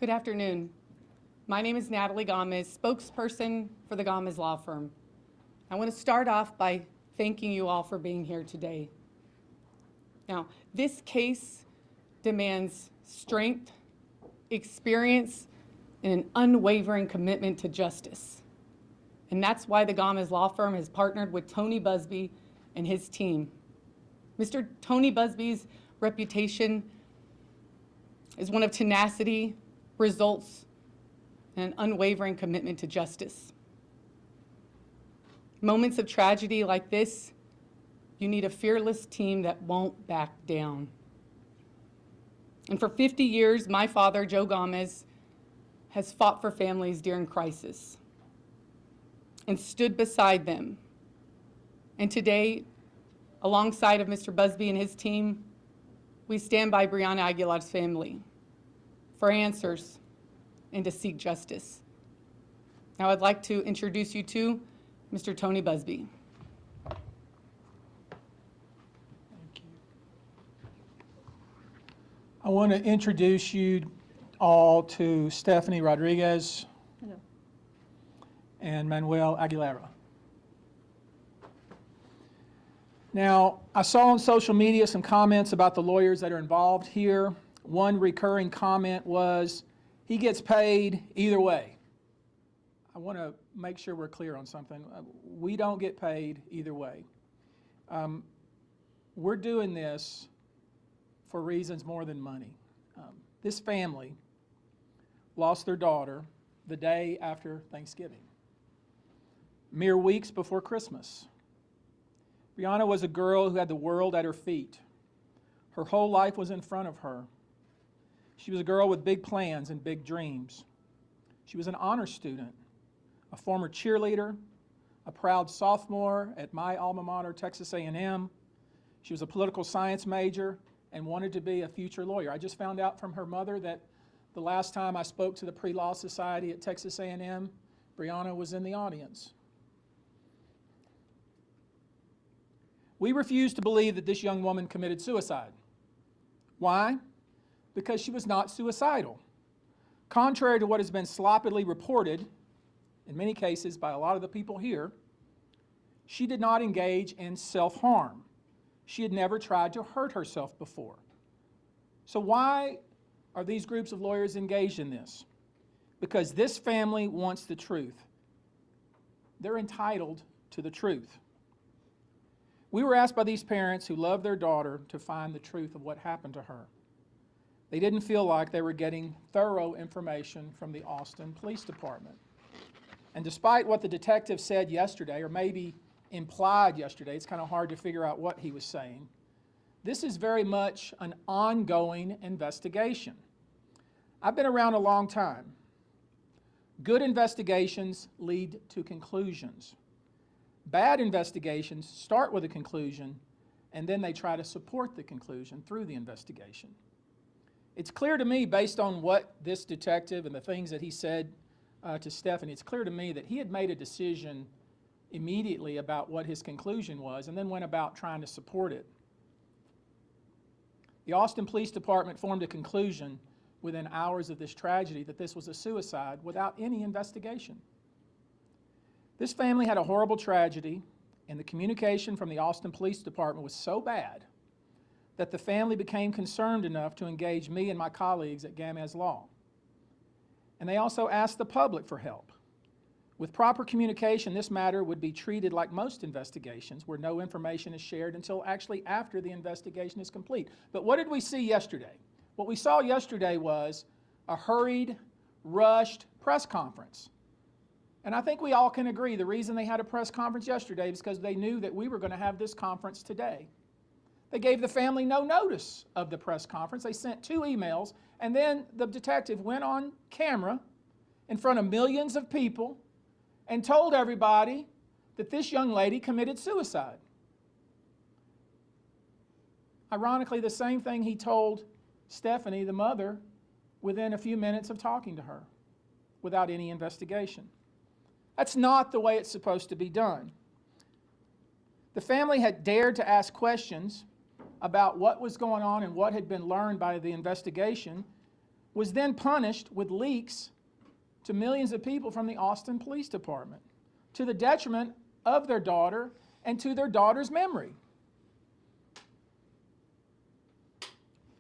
Good afternoon. My name is Natalie Gamez, spokesperson for the Gamez Law Firm. I want to start off by thanking you all for being here today. Now, this case demands strength, experience, and an unwavering commitment to justice. And that's why the Gamez Law Firm has partnered with Tony Buzbee and his team. Mr. Tony Buzbee's reputation is one of tenacity, results, and an unwavering commitment to justice. Moments of tragedy like this, you need a fearless team that won't back down. And for 50 years, my father, Joe Gamez, has fought for families during crisis and stood beside them. And today, alongside of Mr. Buzbee and his team, we stand by Brianna Aguilera's family for answers and to seek justice. Now I'd like to introduce you to Mr. Tony Buzbee. Thank you. I want to introduce you all to Stephanie Rodriguez. Hello. And Manuel Aguilera. Now, I saw on social media some comments about the lawyers that are involved here. One recurring comment was, he gets paid either way. I want to make sure we're clear on something. We don't get paid either way. We're doing this for reasons more than money. This family lost their daughter the day after Thanksgiving, mere weeks before Christmas. Brianna was a girl who had the world at her feet. Her whole life was in front of her. She was a girl with big plans and big dreams. She was an honor student, a former cheerleader, a proud sophomore at my alma mater, Texas A&M. She was a political science major and wanted to be a future lawyer. I just found out from her mother that the last time I spoke to the Pre-Law Society at Texas A&M, Brianna was in the audience. We refuse to believe that this young woman committed suicide. Why? Because she was not suicidal. Contrary to what has been sloppily reported, in many cases by a lot of the people here, she did not engage in self-harm. She had never tried to hurt herself before. So why are these groups of lawyers engaged in this? Because this family wants the truth. They're entitled to the truth. We were asked by these parents who love their daughter to find the truth of what happened to her. They didn't feel like they were getting thorough information from the Austin Police Department. And despite what the detective said yesterday, or maybe implied yesterday, it's kind of hard to figure out what he was saying, this is very much an ongoing investigation. I've been around a long time. Good investigations lead to conclusions. Bad investigations start with a conclusion, and then they try to support the conclusion through the investigation. It's clear to me, based on what this detective and the things that he said to Stephanie, it's clear to me that he had made a decision immediately about what his conclusion was and then went about trying to support it. The Austin Police Department formed a conclusion within hours of this tragedy that this was a suicide without any investigation. This family had a horrible tragedy, and the communication from the Austin Police Department was so bad that the family became concerned enough to engage me and my colleagues at Gamez Law. And they also asked the public for help. With proper communication, this matter would be treated like most investigations, where no information is shared until actually after the investigation is complete. But what did we see yesterday? What we saw yesterday was a hurried, rushed press conference. And I think we all can agree the reason they had a press conference yesterday is because they knew that we were going to have this conference today. They gave the family no notice of the press conference. They sent 2 emails, and then the detective went on camera in front of millions of people and told everybody that this young lady committed suicide. Ironically, the same thing he told Stephanie, the mother, within a few minutes of talking to her, without any investigation. That's not the way it's supposed to be done. The family had dared to ask questions about what was going on and what had been learned by the investigation was then punished with leaks to millions of people from the Austin Police Department, to the detriment of their daughter and to their daughter's memory.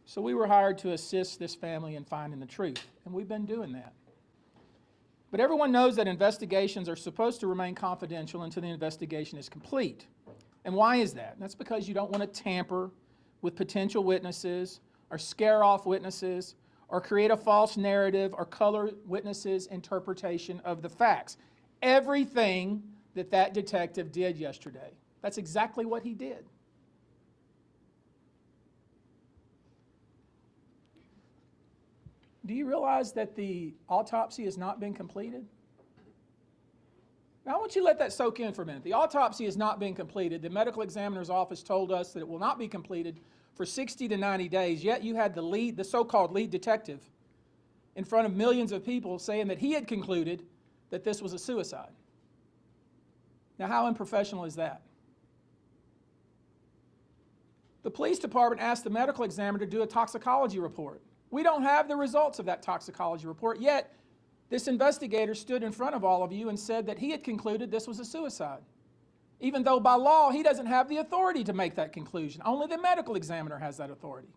So we were hired to assist this family in finding the truth, and we've been doing that. But everyone knows that investigations are supposed to remain confidential until the investigation is complete. And why is that? That's because you don't want to tamper with potential witnesses or scare off witnesses or create a false narrative or color witnesses' interpretation of the facts. Everything that detective did yesterday, that's exactly what he did. Do you realize that the autopsy has not been completed? Now, I want you to let that soak in for a minute. The autopsy has not been completed. The medical examiner's office told us that it will not be completed for 60 to 90 days, yet you had the so-called lead detective in front of millions of people saying that he had concluded that this was a suicide. Now, how unprofessional is that? The police department asked the medical examiner to do a toxicology report. We don't have the results of that toxicology report, yet this investigator stood in front of all of you and said that he had concluded this was a suicide, even though by law he doesn't have the authority to make that conclusion. Only the medical examiner has that authority.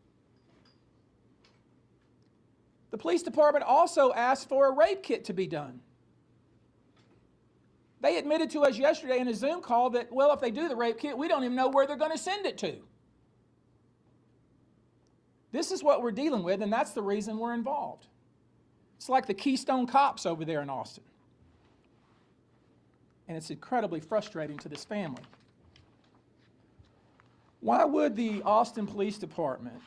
The police department also asked for a rape kit to be done. They admitted to us yesterday in a Zoom call that, well, if they do the rape kit, we don't even know where they're going to send it to. This is what we're dealing with, and that's the reason we're involved. It's like the Keystone Cops over there in Austin. And it's incredibly frustrating to this family. Why would the Austin Police Department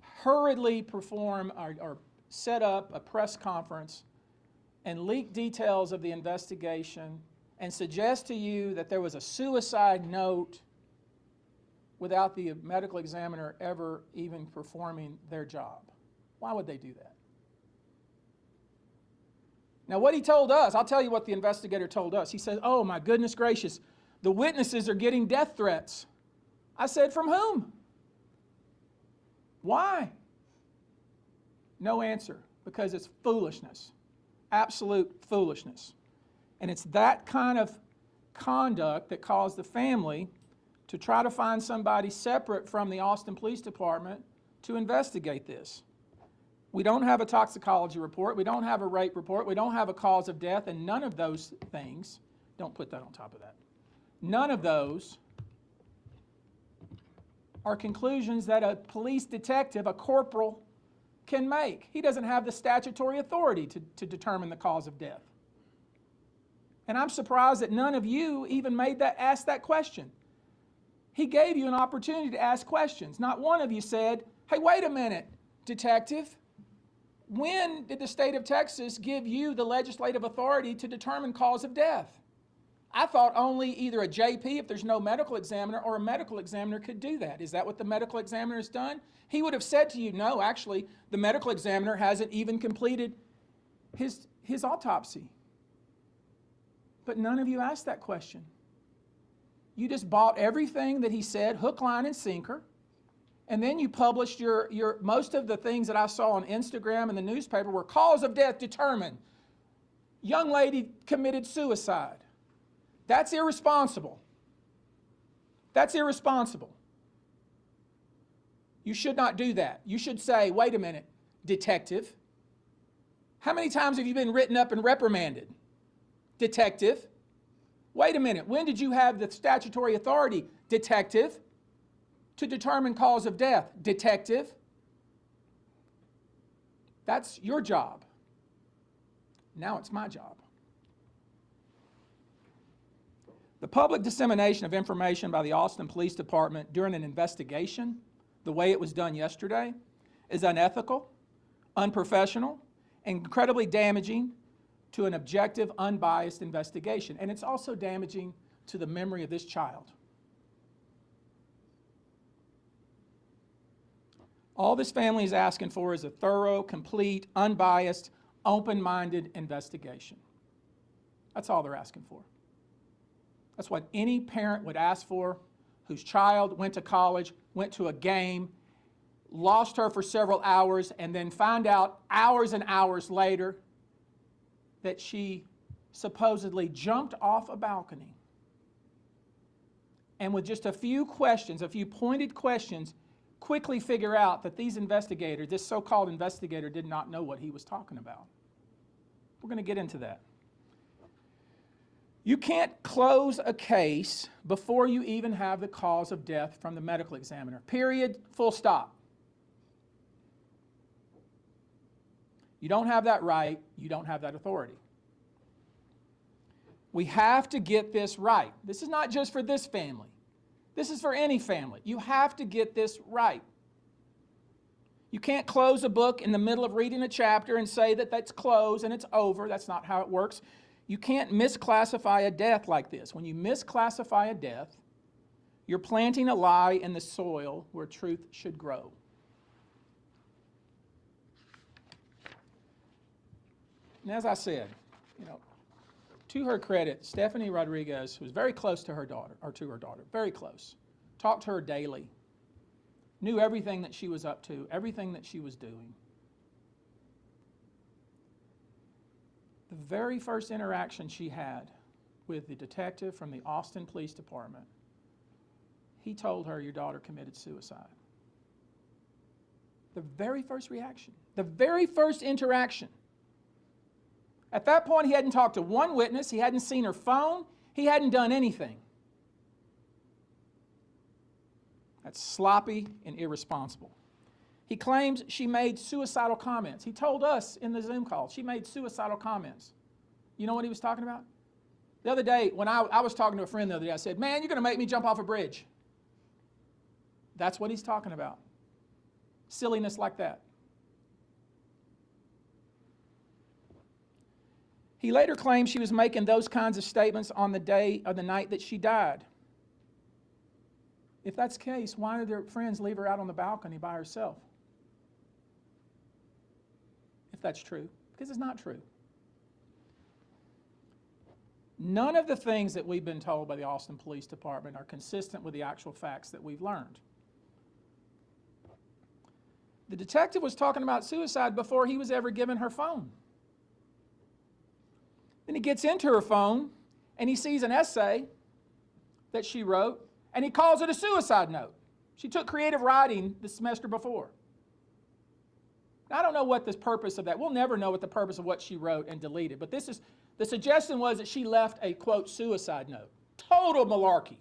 hurriedly perform or set up a press conference and leak details of the investigation and suggest to you that there was a suicide note without the medical examiner ever even performing their job? Why would they do that? Now, what he told us, I'll tell you what the investigator told us. He said, oh my goodness gracious, the witnesses are getting death threats. I said, from whom? Why? No answer, because it's foolishness, absolute foolishness. And it's that kind of conduct that caused the family to try to find somebody separate from the Austin Police Department to investigate this. We don't have a toxicology report, we don't have a rape report, we don't have a cause of death, and none of those things, don't put that on top of that, none of those are conclusions that a police detective, a corporal, can make. He doesn't have the statutory authority to determine the cause of death. And I'm surprised that none of you even asked that question. He gave you an opportunity to ask questions. Not one of you said, hey, wait a minute, detective. When did the state of Texas give you the legislative authority to determine cause of death? I thought only either a JP, if there's no medical examiner, or a medical examiner could do that. Is that what the medical examiner has done? He would have said to you, no, actually, the medical examiner hasn't even completed his autopsy. But none of you asked that question. You just bought everything that he said, hook, line, and sinker. And then you published most of the things that I saw on Instagram and the newspaper were cause of death determined. Young lady committed suicide. That's irresponsible. That's irresponsible. You should not do that. You should say, wait a minute, detective. How many times have you been written up and reprimanded? Detective. Wait a minute, when did you have the statutory authority, detective, to determine cause of death? Detective. That's your job. Now it's my job. The public dissemination of information by the Austin Police Department during an investigation, the way it was done yesterday, is unethical, unprofessional, and incredibly damaging to an objective, unbiased investigation. And it's also damaging to the memory of this child. All this family is asking for is a thorough, complete, unbiased, open-minded investigation. That's all they're asking for. That's what any parent would ask for whose child went to college, went to a game, lost her for several hours, and then find out hours and hours later that she supposedly jumped off a balcony. And with just a few questions, a few pointed questions, quickly figure out that these investigators, this so-called investigator, did not know what he was talking about. We're going to get into that. You can't close a case before you even have the cause of death from the medical examiner. Period. Full stop. You don't have that right. You don't have that authority. We have to get this right. This is not just for this family. This is for any family. You have to get this right. You can't close a book in the middle of reading a chapter and say that that's closed and it's over. That's not how it works. You can't misclassify a death like this. When you misclassify a death, you're planting a lie in the soil where truth should grow. And as I said, to her credit, Stephanie Rodriguez was very close to her daughter, very close. Talked to her daily. Knew everything that she was up to, everything that she was doing. The very first interaction she had with the detective from the Austin Police Department, he told her, your daughter committed suicide. The very first reaction, the very first interaction. At that point, he hadn't talked to one witness, he hadn't seen her phone, he hadn't done anything. That's sloppy and irresponsible. He claims she made suicidal comments. He told us in the Zoom call, she made suicidal comments. You know what he was talking about? The other day, when I was talking to a friend the other day, I said, man, you're going to make me jump off a bridge. That's what he's talking about. Silliness like that. He later claimed she was making those kinds of statements on the day or the night that she died. If that's the case, why did their friends leave her out on the balcony by herself? If that's true, because it's not true. None of the things that we've been told by the Austin Police Department are consistent with the actual facts that we've learned. The detective was talking about suicide before he was ever given her phone. Then he gets into her phone and he sees an essay that she wrote and he calls it a suicide note. She took creative writing the semester before. Now, I don't know what the purpose of that. We'll never know what the purpose of what she wrote and deleted, but the suggestion was that she left a, quote, suicide note. Total malarkey.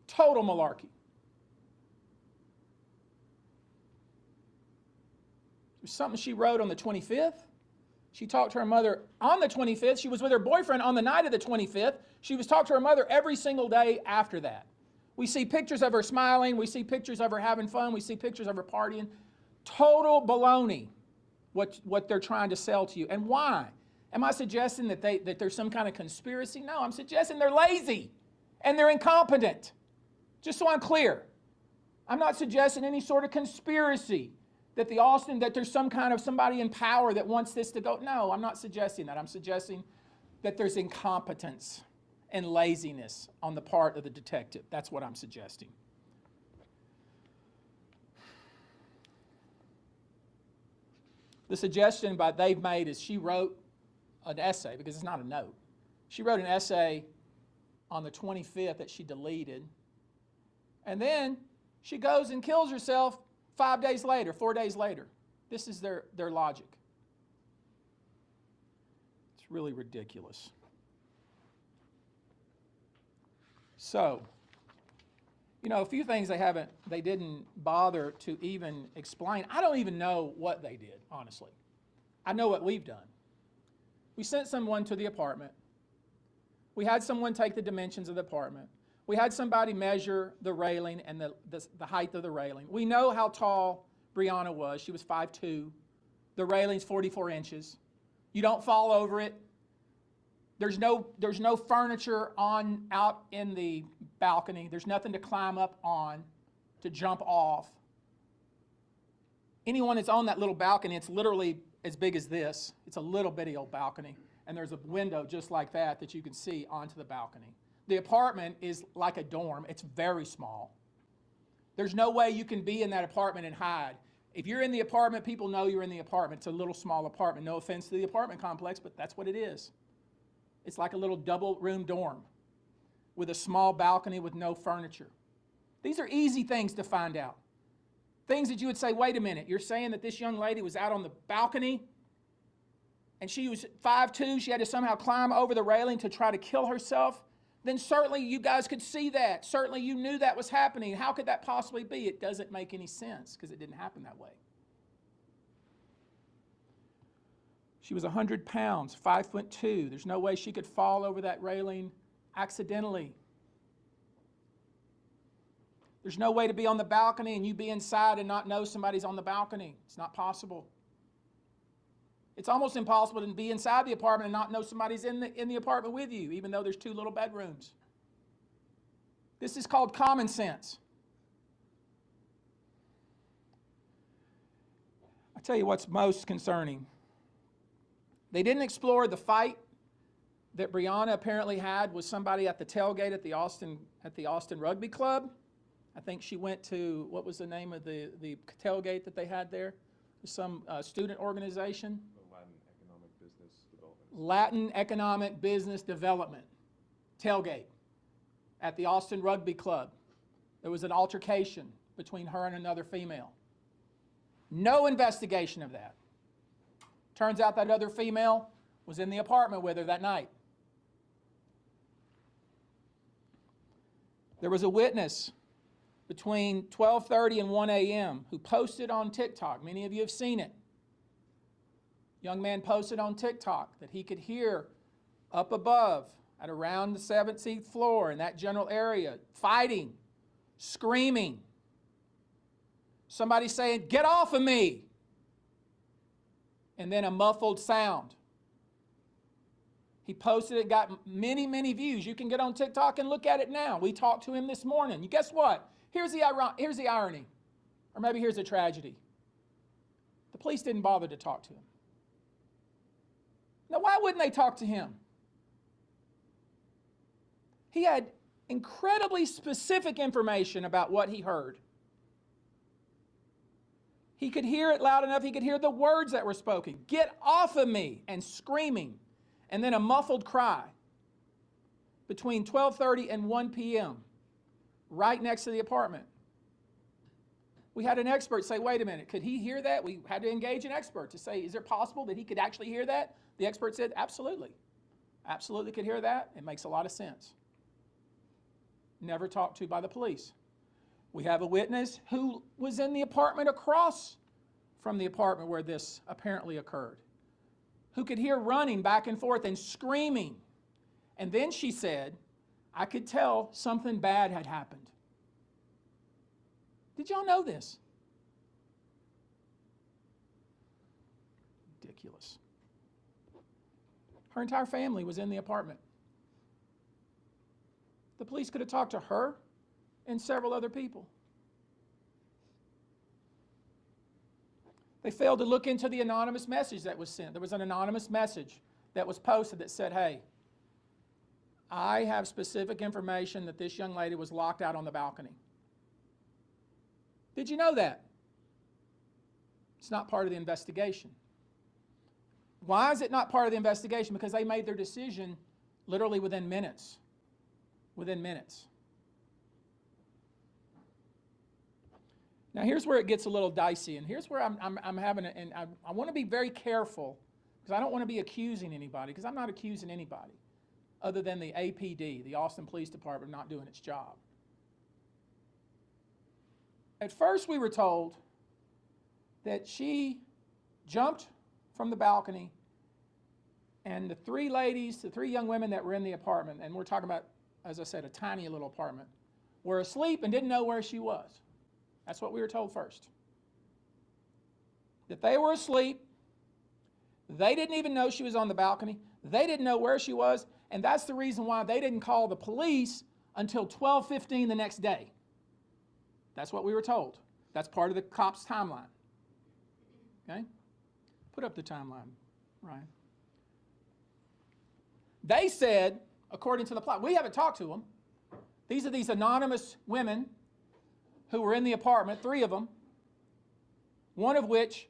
Total malarkey. It was something she wrote on the 25th. She talked to her mother on the 25th. She was with her boyfriend on the night of the 25th. She was talking to her mother every single day after that. We see pictures of her smiling. We see pictures of her having fun. We see pictures of her partying. Total baloney, what they're trying to sell to you. And why? Am I suggesting that there's some kind of conspiracy? No, I'm suggesting they're lazy and they're incompetent. Just so I'm clear. I'm not suggesting any sort of conspiracy that there's some kind of somebody in power that wants this to go. No, I'm not suggesting that. I'm suggesting that there's incompetence and laziness on the part of the detective. That's what I'm suggesting. The suggestion they've made is she wrote an essay, because it's not a note. She wrote an essay on the 25th that she deleted, and then she goes and kills herself 4 days later. This is their logic. It's really ridiculous. So, a few things they didn't bother to even explain. I don't even know what they did, honestly. I know what we've done. We sent someone to the apartment. We had someone take the dimensions of the apartment. We had somebody measure the railing and the height of the railing. We know how tall Brianna was. She was 5'2". The railing's 44 inches. You don't fall over it. There's no furniture out in the balcony. There's nothing to climb up on, to jump off. Anyone that's on that little balcony, it's literally as big as this. It's a little bitty old balcony. And there's a window just like that you can see onto the balcony. The apartment is like a dorm. It's very small. There's no way you can be in that apartment and hide. If you're in the apartment, people know you're in the apartment. It's a little small apartment. No offense to the apartment complex, but that's what it is. It's like a little double-room dorm with a small balcony with no furniture. These are easy things to find out. Things that you would say, wait a minute, you're saying that this young lady was out on the balcony and she was 5'2", she had to somehow climb over the railing to try to kill herself? Then certainly you guys could see that. Certainly you knew that was happening. How could that possibly be? It doesn't make any sense because it didn't happen that way. She was 100 pounds, 5'2". There's no way she could fall over that railing accidentally. There's no way to be on the balcony and you be inside and not know somebody's on the balcony. It's not possible. It's almost impossible to be inside the apartment and not know somebody's in the apartment with you, even though there's 2 little bedrooms. This is called common sense. I tell you what's most concerning. They didn't explore the fight that Brianna apparently had with somebody at the tailgate at the Austin Rugby Club. I think she went to, what was the name of the tailgate that they had there? Some student organization. Latin Economic Business Development tailgate at the Austin Rugby Club. There was an altercation between her and another female. No investigation of that. Turns out that other female was in the apartment with her that night. There was a witness between 12:30 and 1 a.m. who posted on TikTok. Many of you have seen it. Young man posted on TikTok that he could hear up above at around the 17th floor in that general area fighting, screaming. Somebody saying, "Get off of me!" And then a muffled sound. He posted it, got many, many views. You can get on TikTok and look at it now. We talked to him this morning. You guess what? Here's the irony, or maybe here's the tragedy. The police didn't bother to talk to him. Now, why wouldn't they talk to him? He had incredibly specific information about what he heard. He could hear it loud enough, he could hear the words that were spoken. "Get off of me," and screaming, and then a muffled cry between 12:30 and 1 p.m. right next to the apartment. We had an expert say, wait a minute, could he hear that? We had to engage an expert to say, is it possible that he could actually hear that? The expert said, absolutely. Absolutely could hear that. It makes a lot of sense. Never talked to by the police. We have a witness who was in the apartment across from the apartment where this apparently occurred, who could hear running back and forth and screaming. And then she said, I could tell something bad had happened. Did y'all know this? Ridiculous. Her entire family was in the apartment. The police could have talked to her and several other people. They failed to look into the anonymous message that was sent. There was an anonymous message that was posted that said, hey, I have specific information that this young lady was locked out on the balcony. Did you know that? It's not part of the investigation. Why is it not part of the investigation? Because they made their decision literally within minutes. Within minutes. Now here's where it gets a little dicey, and here's where I'm having and I want to be very careful because I don't want to be accusing anybody, because I'm not accusing anybody other than the APD, the Austin Police Department, not doing its job. At first we were told that she jumped from the balcony and the three young women that were in the apartment, and we're talking about, as I said, a tiny little apartment, were asleep and didn't know where she was. That's what we were told first. That they were asleep, they didn't even know she was on the balcony, they didn't know where she was, and that's the reason why they didn't call the police until 12:15 the next day. That's what we were told. That's part of the cop's timeline. Okay? Put up the timeline, Ryan. They said, according to the plot, we haven't talked to them. These are these anonymous women who were in the apartment, 3 of them, one of which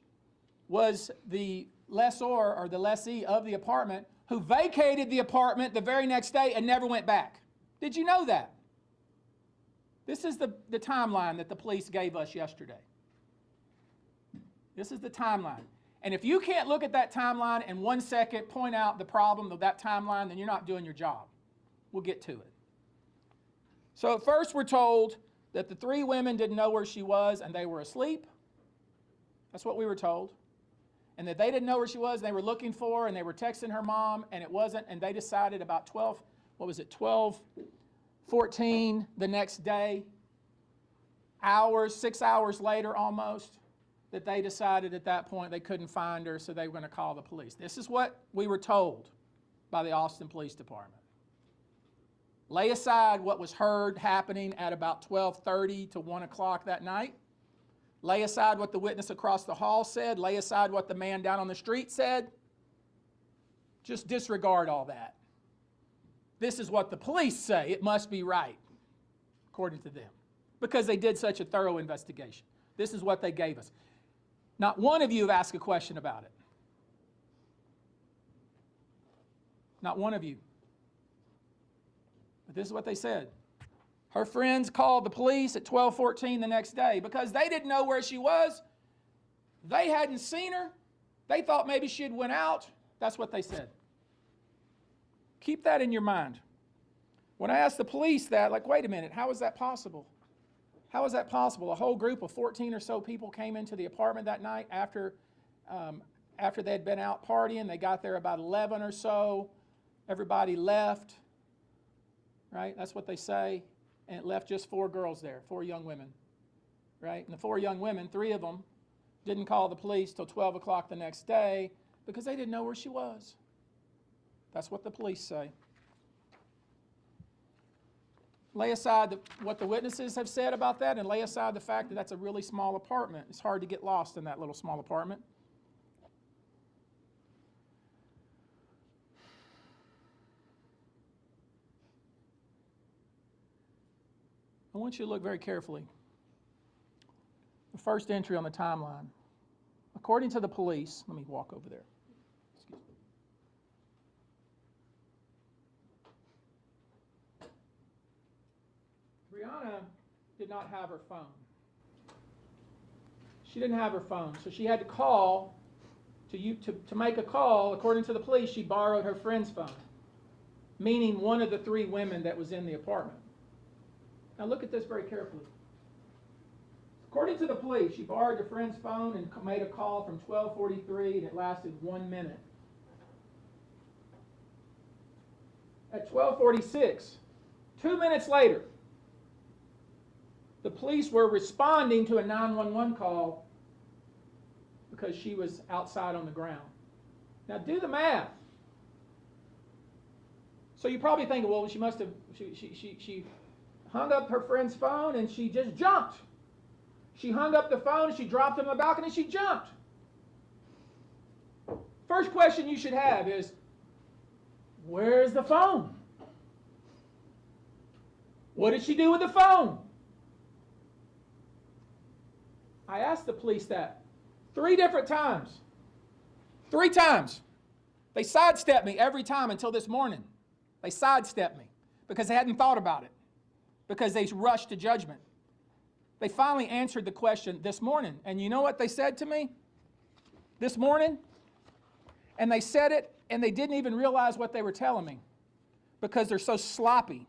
was the lessor or the lessee of the apartment, who vacated the apartment the very next day and never went back. Did you know that? This is the timeline that the police gave us yesterday. This is the timeline. And if you can't look at that timeline in 1 second, point out the problem of that timeline, then you're not doing your job. We'll get to it. So at first we're told that the 3 women didn't know where she was and they were asleep. That's what we were told. And that they didn't know where she was and they were looking for her and they were texting her mom and it wasn't, and they decided about 12:14 the next day, 6 hours later almost, that they decided at that point they couldn't find her, so they were going to call the police. This is what we were told by the Austin Police Department. Lay aside what was heard happening at about 12:30 to 1 o'clock that night. Lay aside what the witness across the hall said. Lay aside what the man down on the street said. Just disregard all that. This is what the police say. It must be right, according to them, because they did such a thorough investigation. This is what they gave us. Not one of you have asked a question about it. Not one of you. But this is what they said. Her friends called the police at 12:14 the next day because they didn't know where she was. They hadn't seen her. They thought maybe she had went out. That's what they said. Keep that in your mind. When I asked the police that, like, wait a minute, how is that possible? How is that possible? A whole group of 14 or so people came into the apartment that night after they had been out partying. They got there about 11 or so. Everybody left, right? That's what they say. And it left just 4 girls there, 4 young women, right? And the 4 young women, 3 of them didn't call the police till 12 o'clock the next day because they didn't know where she was. That's what the police say. Lay aside what the witnesses have said about that and lay aside the fact that that's a really small apartment. It's hard to get lost in that little small apartment. I want you to look very carefully. The first entry on the timeline. According to the police, let me walk over there. Excuse me. Brianna did not have her phone. She didn't have her phone, so she had to call. To make a call, according to the police, she borrowed her friend's phone, meaning one of the 3 women that was in the apartment. Now look at this very carefully. According to the police, she borrowed her friend's phone and made a call from 12:43 and it lasted 1 minute. At 12:46, 2 minutes later, the police were responding to a 911 call because she was outside on the ground. Now do the math. So you're probably thinking, well, she must have, she hung up her friend's phone and she just jumped. She hung up the phone and she dropped it on the balcony and she jumped. First question you should have is, where's the phone? What did she do with the phone? I asked the police that 3 different times. 3 times. They sidestepped me every time until this morning. They sidestepped me because they hadn't thought about it, because they rushed to judgment. They finally answered the question this morning. And you know what they said to me this morning? And they said it, and they didn't even realize what they were telling me because they're so sloppy.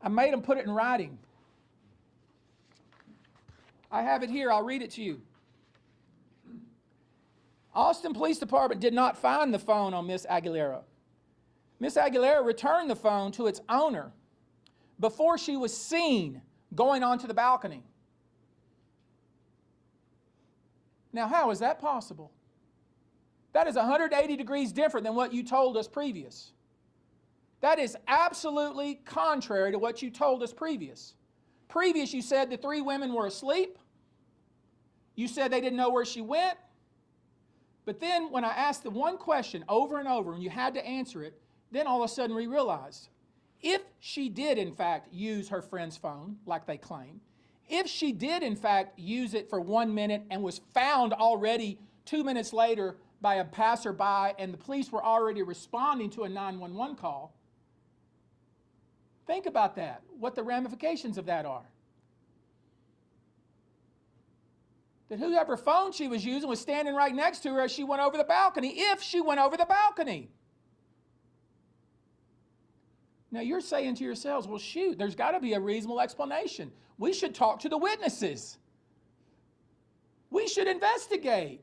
I made them put it in writing. I have it here. I'll read it to you. Austin Police Department did not find the phone on Miss Aguilera. Miss Aguilera returned the phone to its owner before she was seen going onto the balcony. Now, how is that possible? That is 180 degrees different than what you told us previous. That is absolutely contrary to what you told us previous. Previous, you said the 3 women were asleep. You said they didn't know where she went. But then when I asked the one question over and over and you had to answer it, then all of a sudden we realized, if she did, in fact, use her friend's phone, like they claim, if she did, in fact, use it for 1 minute and was found already 2 minutes later by a passerby and the police were already responding to a 911 call, think about that, what the ramifications of that are. That whoever phone she was using was standing right next to her as she went over the balcony, if she went over the balcony. Now you're saying to yourselves, well, shoot, there's got to be a reasonable explanation. We should talk to the witnesses. We should investigate.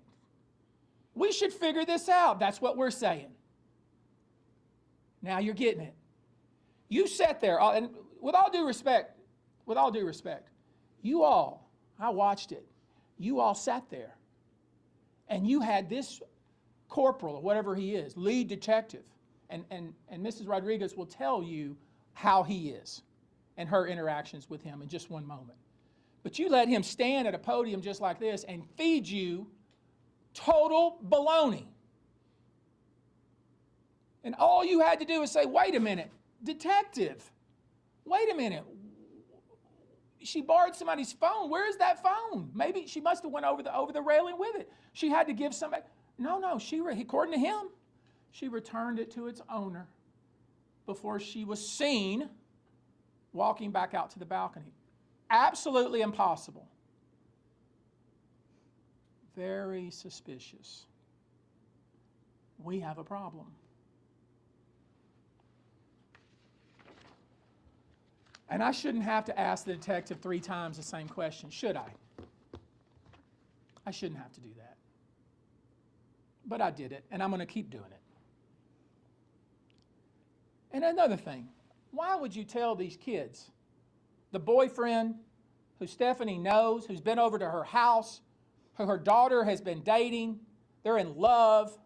We should figure this out. That's what we're saying. Now you're getting it. You sat there, and with all due respect, you all, I watched it, you all sat there, and you had this corporal, or whatever he is, lead detective, and Mrs. Rodriguez will tell you how he is and her interactions with him in just one moment. But you let him stand at a podium just like this and feed you total baloney. And all you had to do is say, wait a minute, detective, wait a minute. She borrowed somebody's phone. Where is that phone? Maybe she must have went over the railing with it. She had to give somebody. No, according to him, she returned it to its owner before she was seen walking back out to the balcony. Absolutely impossible. Very suspicious. We have a problem. And I shouldn't have to ask the detective 3 times the same question, should I? I shouldn't have to do that. But I did it, and I'm going to keep doing it. And another thing, why would you tell these kids, the boyfriend who Stephanie knows, who's been over to her house, who her daughter has been dating, they're in love,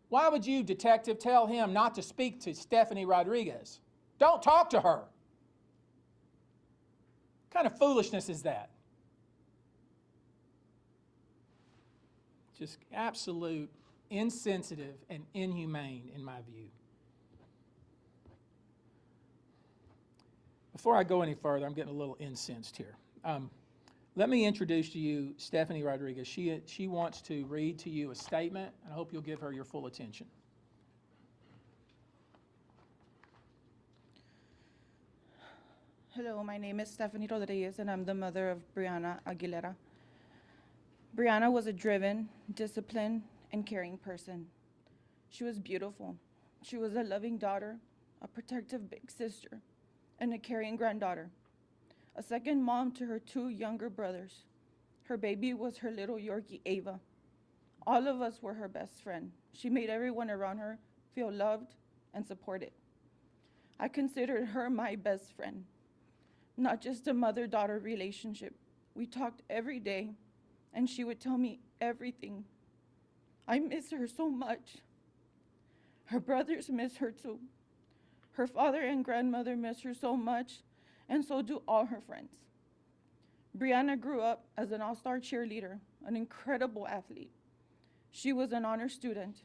why would you, detective, tell him not to speak to Stephanie Rodriguez? Don't talk to her. What kind of foolishness is that? Just absolute insensitive and inhumane in my view. Before I go any further, I'm getting a little incensed here. Let me introduce to you Stephanie Rodriguez. She wants to read to you a statement, and I hope you'll give her your full attention. Hello, my name is Stephanie Rodriguez, and I'm the mother of Brianna Aguilera. Brianna was a driven, disciplined, and caring person. She was beautiful. She was a loving daughter, a protective big sister, and a caring granddaughter, a second mom to her 2 younger brothers. Her baby was her little Yorkie, Ava. All of us were her best friend. She made everyone around her feel loved and supported. I considered her my best friend, not just a mother-daughter relationship. We talked every day, and she would tell me everything. I miss her so much. Her brothers miss her too. Her father and grandmother miss her so much, and so do all her friends. Brianna grew up as an all-star cheerleader, an incredible athlete. She was an honor student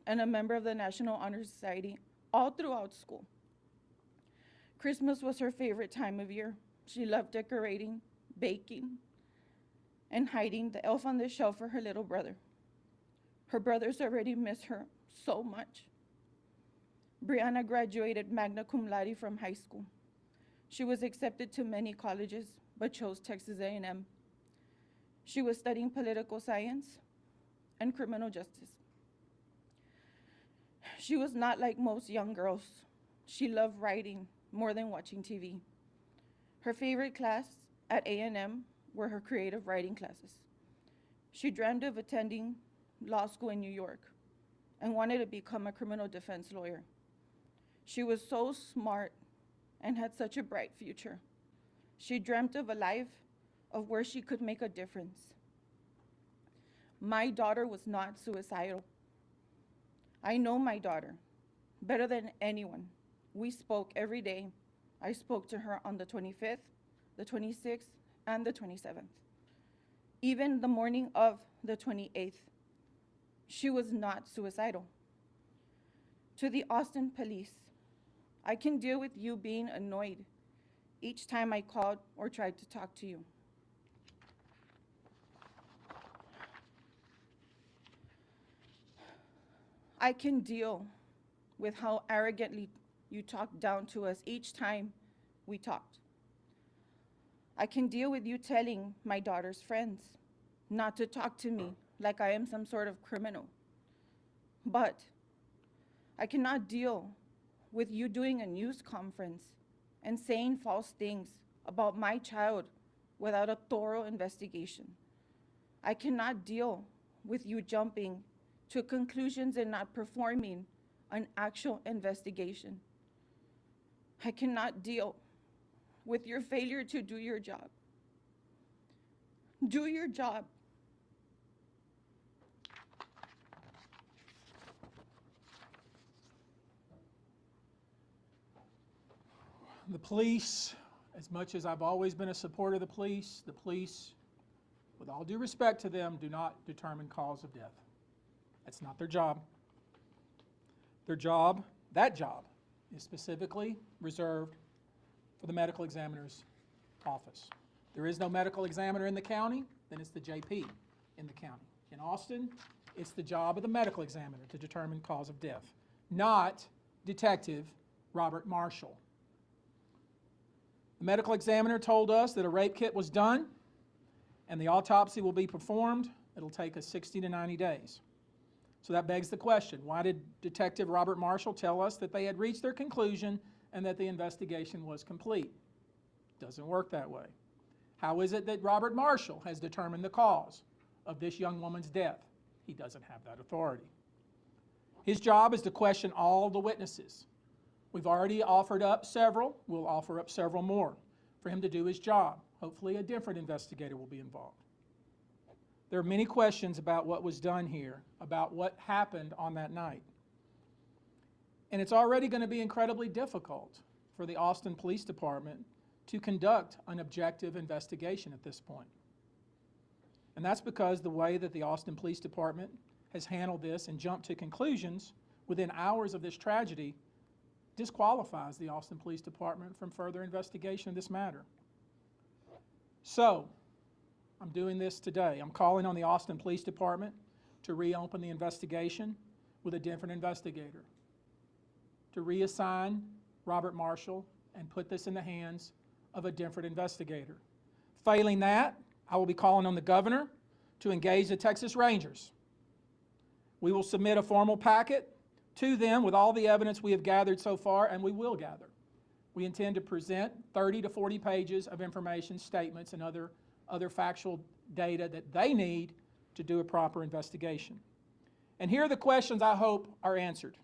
and a member of the National Honor Society all throughout school. Christmas was her favorite time of year. She loved decorating, baking, and hiding the elf on the shelf for her little brother. Her brothers already miss her so much. Brianna graduated magna cum laude from high school. She was accepted to many colleges, but chose Texas A&M. She was studying political science and criminal justice. She was not like most young girls. She loved writing more than watching TV. Her favorite class at A&M were her creative writing classes. She dreamed of attending law school in New York and wanted to become a criminal defense lawyer. She was so smart and had such a bright future. She dreamt of a life of where she could make a difference. My daughter was not suicidal. I know my daughter better than anyone. We spoke every day. I spoke to her on the 25th, the 26th, and the 27th. Even the morning of the 28th, she was not suicidal. To the Austin police, I can deal with you being annoyed each time I called or tried to talk to you. I can deal with how arrogantly you talked down to us each time we talked. I can deal with you telling my daughter's friends not to talk to me like I am some sort of criminal. But I cannot deal with you doing a news conference and saying false things about my child without a thorough investigation. I cannot deal with you jumping to conclusions and not performing an actual investigation. I cannot deal with your failure to do your job. Do your job. The police, as much as I've always been a supporter of the police, with all due respect to them, do not determine cause of death. That's not their job. Their job, that job, is specifically reserved for the medical examiner's office. There is no medical examiner in the county, then it's the JP in the county. In Austin, it's the job of the medical examiner to determine cause of death, not Detective Robert Marshall. The medical examiner told us that a rape kit was done and the autopsy will be performed. It'll take us 60 to 90 days. So that begs the question, why did Detective Robert Marshall tell us that they had reached their conclusion and that the investigation was complete? Doesn't work that way. How is it that Robert Marshall has determined the cause of this young woman's death? He doesn't have that authority. His job is to question all the witnesses. We've already offered up several. We'll offer up several more for him to do his job. Hopefully a different investigator will be involved. There are many questions about what was done here, about what happened on that night. And it's already going to be incredibly difficult for the Austin Police Department to conduct an objective investigation at this point. And that's because the way that the Austin Police Department has handled this and jumped to conclusions within hours of this tragedy disqualifies the Austin Police Department from further investigation of this matter. So, I'm doing this today. I'm calling on the Austin Police Department to reopen the investigation with a different investigator, to reassign Robert Marshall and put this in the hands of a different investigator. Failing that, I will be calling on the governor to engage the Texas Rangers. We will submit a formal packet to them with all the evidence we have gathered so far, and we will gather. We intend to present 30 to 40 pages of information, statements, and other factual data that they need to do a proper investigation. And here are the questions I hope are answered.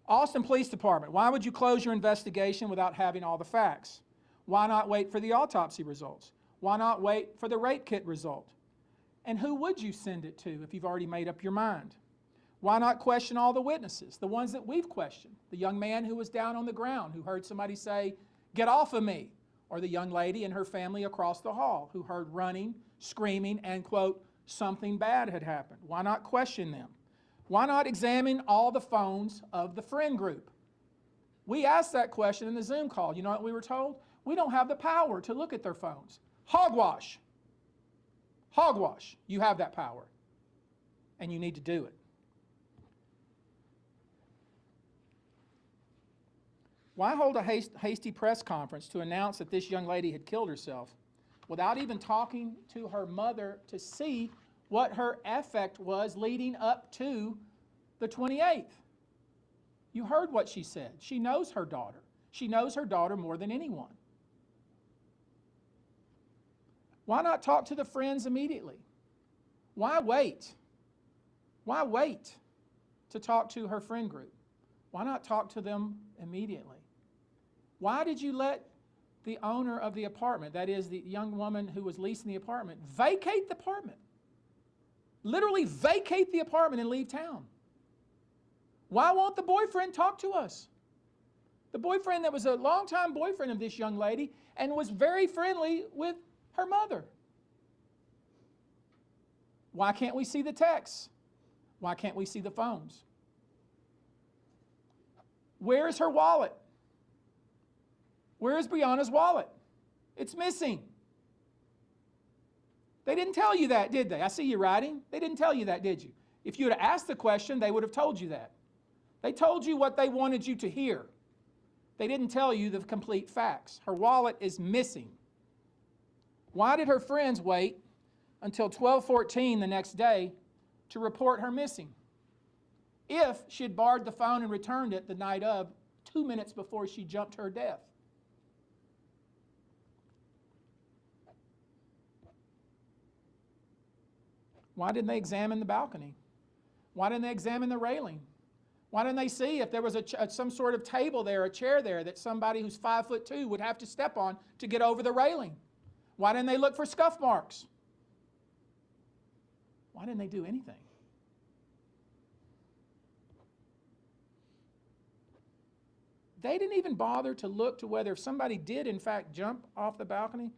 Austin Police Department, why would you close your investigation without having all the facts? Why not wait for the autopsy results? Why not wait for the rape kit result? And who would you send it to if you've already made up your mind? Why not question all the witnesses, the ones that we've questioned? The young man who was down on the ground, who heard somebody say, "Get off of me," or the young lady and her family across the hall who heard running, screaming, and, quote, something bad had happened. Why not question them? Why not examine all the phones of the friend group? We asked that question in the Zoom call. You know what we were told? We don't have the power to look at their phones. Hogwash. Hogwash. You have that power, and you need to do it. Why hold a hasty press conference to announce that this young lady had killed herself without even talking to her mother to see what her affect was leading up to the 28th? You heard what she said. She knows her daughter. She knows her daughter more than anyone. Why not talk to the friends immediately? Why wait? Why wait to talk to her friend group? Why not talk to them immediately? Why did you let the owner of the apartment, that is the young woman who was leasing the apartment, vacate the apartment? Literally vacate the apartment and leave town. Why won't the boyfriend talk to us? The boyfriend that was a longtime boyfriend of this young lady and was very friendly with her mother. Why can't we see the texts? Why can't we see the phones? Where is her wallet? Where is Brianna's wallet? It's missing. They didn't tell you that, did they? I see you writing. They didn't tell you that, did you? If you had asked the question, they would have told you that. They told you what they wanted you to hear. They didn't tell you the complete facts. Her wallet is missing. Why did her friends wait until 12:14 the next day to report her missing? If she had barred the phone and returned it the night of, 2 minutes before she jumped her death. Why didn't they examine the balcony? Why didn't they examine the railing? Why didn't they see if there was some sort of table there, a chair there that somebody who's 5'2" would have to step on to get over the railing? Why didn't they look for scuff marks? Why didn't they do anything? They didn't even bother to look to whether if somebody did in fact jump off the balcony,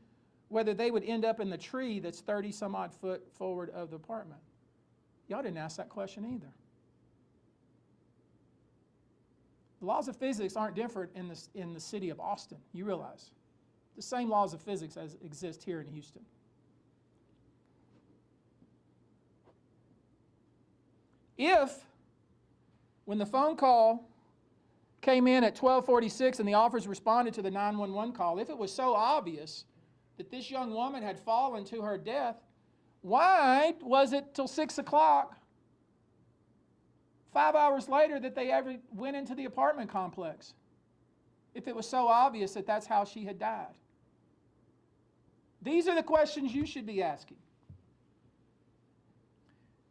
whether they would end up in the tree that's 30 some odd foot forward of the apartment. Y'all didn't ask that question either. The laws of physics aren't different in the city of Austin, you realize. The same laws of physics as exist here in Houston. If, when the phone call came in at 12:46 and the officers responded to the 911 call, if it was so obvious that this young woman had fallen to her death, why was it till 6 o'clock, 5 hours later, that they ever went into the apartment complex? If it was so obvious that that's how she had died. These are the questions you should be asking.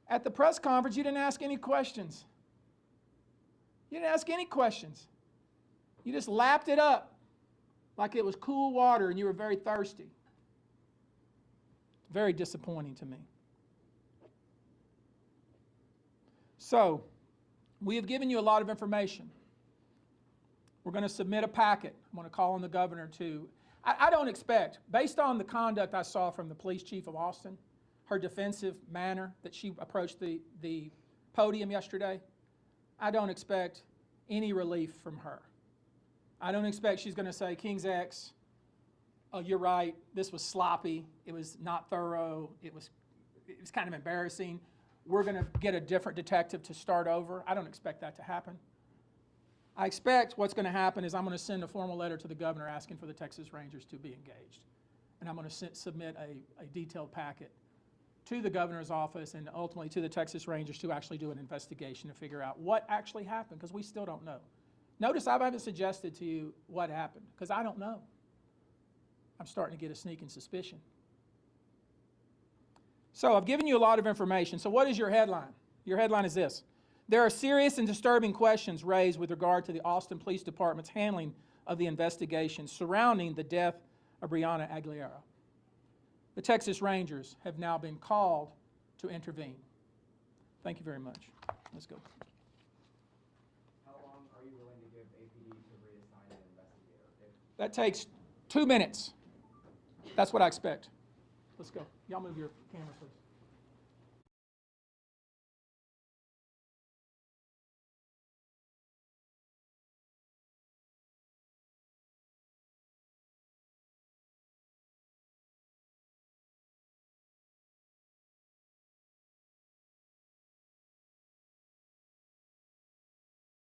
At the press conference, you didn't ask any questions. You didn't ask any questions. You just lapped it up like it was cool water and you were very thirsty. Very disappointing to me. So, we have given you a lot of information. We're going to submit a packet. I'm going to call on the governor to... I don't expect, based on the conduct I saw from the police chief of Austin, her defensive manner that she approached the podium yesterday, I don't expect any relief from her. I don't expect she's going to say, King's X, oh, you're right, this was sloppy, it was not thorough, it was kind of embarrassing, we're going to get a different detective to start over. I don't expect that to happen. I expect what's going to happen is I'm going to send a formal letter to the governor asking for the Texas Rangers to be engaged. And I'm going to submit a detailed packet to the governor's office and ultimately to the Texas Rangers to actually do an investigation to figure out what actually happened, because we still don't know. Notice I haven't suggested to you what happened, because I don't know. I'm starting to get a sneaking suspicion. So I've given you a lot of information. So what is your headline? Your headline is this: there are serious and disturbing questions raised with regard to the Austin Police Department's handling of the investigation surrounding the death of Brianna Aguilera. The Texas Rangers have now been called to intervene. Thank you very much. Let's go. How long are you willing to give APD to reassign an investigator? That takes 2 minutes. That's what I expect. Let's go. Y'all move your cameras, please.